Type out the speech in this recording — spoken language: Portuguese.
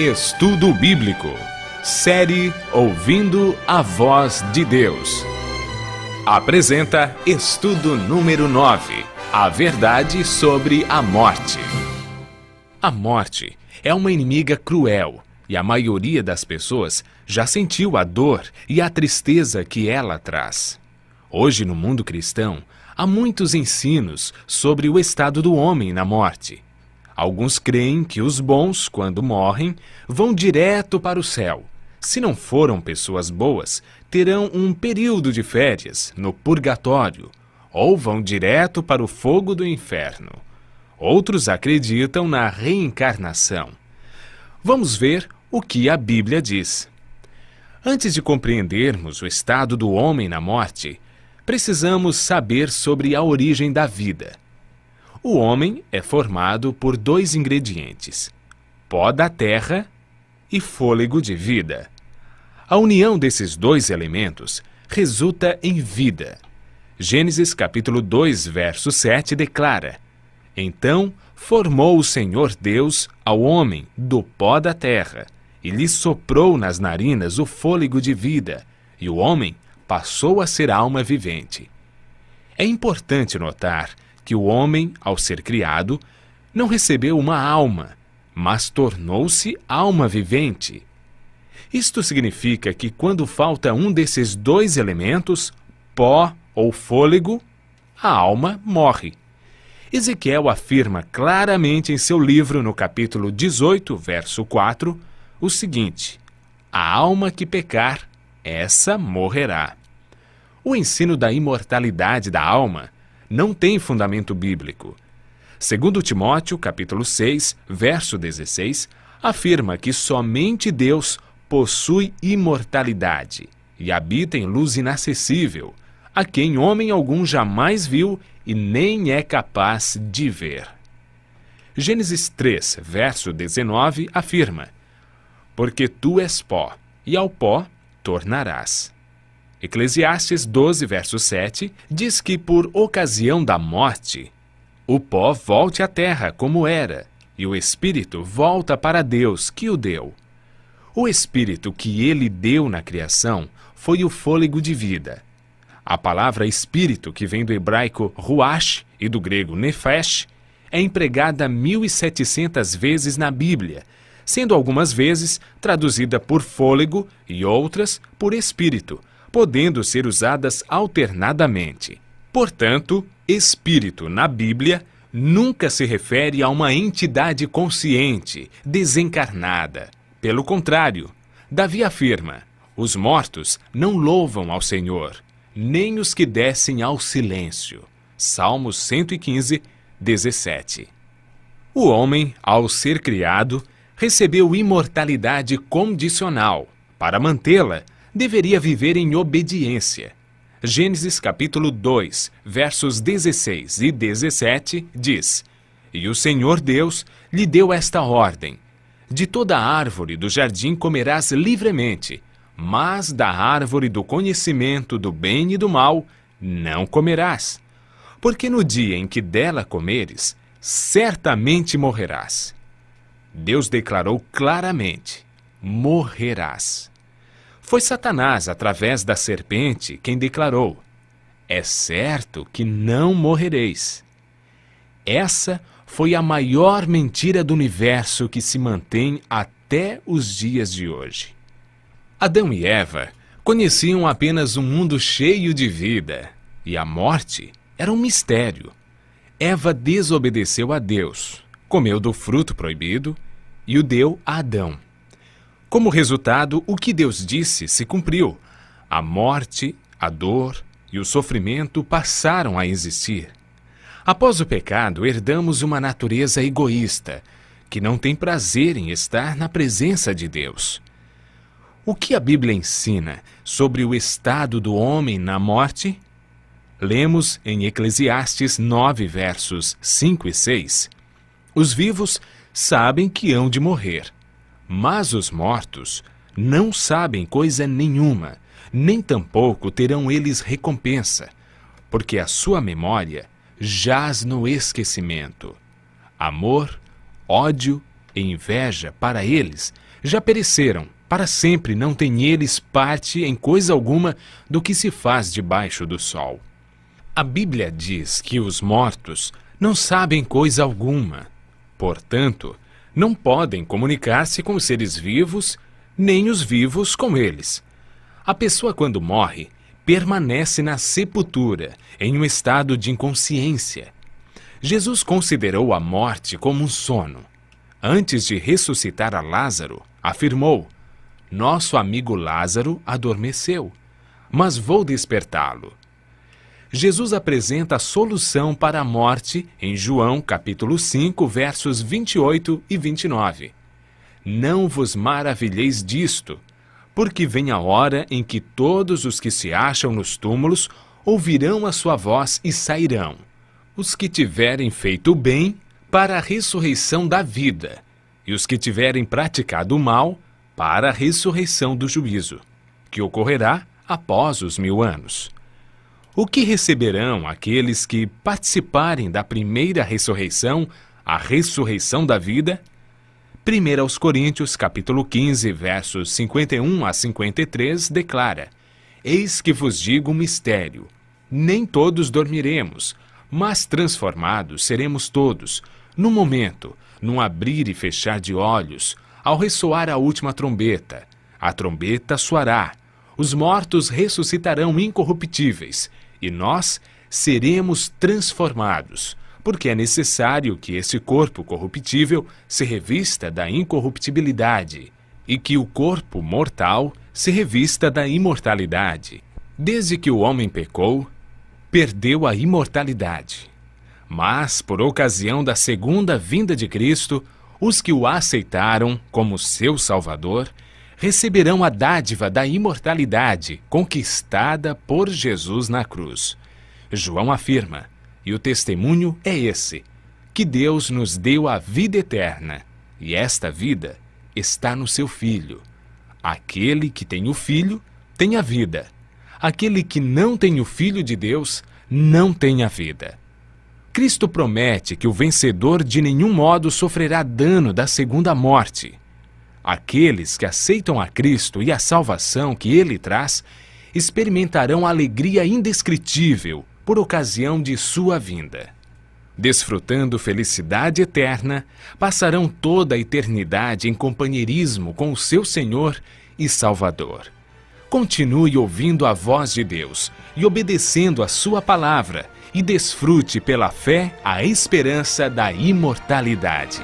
Estudo Bíblico. Série Ouvindo a Voz de Deus. Apresenta estudo número 9. A verdade sobre a morte. A morte é uma inimiga cruel e a maioria das pessoas já sentiu a dor e a tristeza que ela traz. Hoje, no mundo cristão, há muitos ensinos sobre o estado do homem na morte. Alguns creem que os bons, quando morrem, vão direto para o céu. Se não foram pessoas boas, terão um período de férias no purgatório, ou vão direto para o fogo do inferno. Outros acreditam na reencarnação. Vamos ver o que a Bíblia diz. Antes de compreendermos o estado do homem na morte, precisamos saber sobre a origem da vida. O homem é formado por dois ingredientes: pó da terra e fôlego de vida. A união desses dois elementos resulta em vida. Gênesis capítulo 2, verso 7 declara: Então formou o Senhor Deus ao homem do pó da terra, e lhe soprou nas narinas o fôlego de vida, e o homem passou a ser alma vivente. É importante notar que o homem, ao ser criado, não recebeu uma alma, mas tornou-se alma vivente. Isto significa que quando falta um desses dois elementos, pó ou fôlego, a alma morre. Ezequiel afirma claramente em seu livro, no capítulo 18, verso 4, o seguinte: A alma que pecar, essa morrerá. O ensino da imortalidade da alma não tem fundamento bíblico. Segundo Timóteo, capítulo 6, verso 16, afirma que somente Deus possui imortalidade e habita em luz inacessível, a quem homem algum jamais viu e nem é capaz de ver. Gênesis 3, verso 19, afirma: Porque tu és pó, e ao pó tornarás. Eclesiastes 12, verso 7, diz que por ocasião da morte, o pó volte à terra como era, e o espírito volta para Deus que o deu. O espírito que ele deu na criação foi o fôlego de vida. A palavra espírito, que vem do hebraico ruach e do grego nephesh, é empregada 1.700 vezes na Bíblia, sendo algumas vezes traduzida por fôlego e outras por espírito, podendo ser usadas alternadamente. Portanto, espírito na Bíblia nunca se refere a uma entidade consciente, desencarnada. Pelo contrário, Davi afirma: os mortos não louvam ao Senhor, nem os que descem ao silêncio. Salmos 115, 17. O homem, ao ser criado, recebeu imortalidade condicional. Para mantê-la, deveria viver em obediência. Gênesis capítulo 2, versos 16 e 17 diz: E o Senhor Deus lhe deu esta ordem: De toda árvore do jardim comerás livremente, mas da árvore do conhecimento do bem e do mal não comerás, porque no dia em que dela comeres, certamente morrerás. Deus declarou claramente: morrerás. Foi Satanás, através da serpente, quem declarou: é certo que não morrereis. Essa foi a maior mentira do universo que se mantém até os dias de hoje. Adão e Eva conheciam apenas um mundo cheio de vida, e a morte era um mistério. Eva desobedeceu a Deus, comeu do fruto proibido e o deu a Adão. Como resultado, o que Deus disse se cumpriu. A morte, a dor e o sofrimento passaram a existir. Após o pecado, herdamos uma natureza egoísta, que não tem prazer em estar na presença de Deus. O que a Bíblia ensina sobre o estado do homem na morte? Lemos em Eclesiastes 9, versos 5 e 6. Os vivos sabem que hão de morrer, mas os mortos não sabem coisa nenhuma, nem tampouco terão eles recompensa, porque a sua memória jaz no esquecimento. Amor, ódio e inveja para eles Já pereceram, para sempre não têm eles parte em coisa alguma do que se faz debaixo do sol. A Bíblia diz que os mortos não sabem coisa alguma. Portanto, não podem comunicar-se com os seres vivos, nem os vivos com eles. A pessoa, quando morre, permanece na sepultura, em um estado de inconsciência. Jesus considerou a morte como um sono. Antes de ressuscitar a Lázaro, afirmou: nosso amigo Lázaro adormeceu, mas vou despertá-lo. Jesus apresenta a solução para a morte em João capítulo 5, versos 28 e 29. Não vos maravilheis disto, porque vem a hora em que todos os que se acham nos túmulos ouvirão a sua voz e sairão. Os que tiverem feito o bem, para a ressurreição da vida, e os que tiverem praticado o mal, para a ressurreição do juízo, que ocorrerá após os 1000 anos. O que receberão aqueles que participarem da primeira ressurreição, a ressurreição da vida? 1 Coríntios, capítulo 15, versos 51 a 53, declara: eis que vos digo um mistério. Nem todos dormiremos, mas transformados seremos todos, num momento, num abrir e fechar de olhos, ao ressoar a última trombeta. A trombeta soará. Os mortos ressuscitarão incorruptíveis, e nós seremos transformados, porque é necessário que esse corpo corruptível se revista da incorruptibilidade, e que o corpo mortal se revista da imortalidade. Desde que o homem pecou, perdeu a imortalidade. Mas, por ocasião da segunda vinda de Cristo, os que o aceitaram como seu Salvador receberão a dádiva da imortalidade conquistada por Jesus na cruz. João afirma, e o testemunho é esse, que Deus nos deu a vida eterna, e esta vida está no seu Filho. Aquele que tem o Filho tem a vida. Aquele que não tem o Filho de Deus não tem a vida. Cristo promete que o vencedor de nenhum modo sofrerá dano da segunda morte. Aqueles que aceitam a Cristo e a salvação que Ele traz experimentarão alegria indescritível por ocasião de sua vinda. Desfrutando felicidade eterna, passarão toda a eternidade em companheirismo com o seu Senhor e Salvador. Continue ouvindo a voz de Deus e obedecendo a sua palavra, e desfrute pela fé a esperança da imortalidade.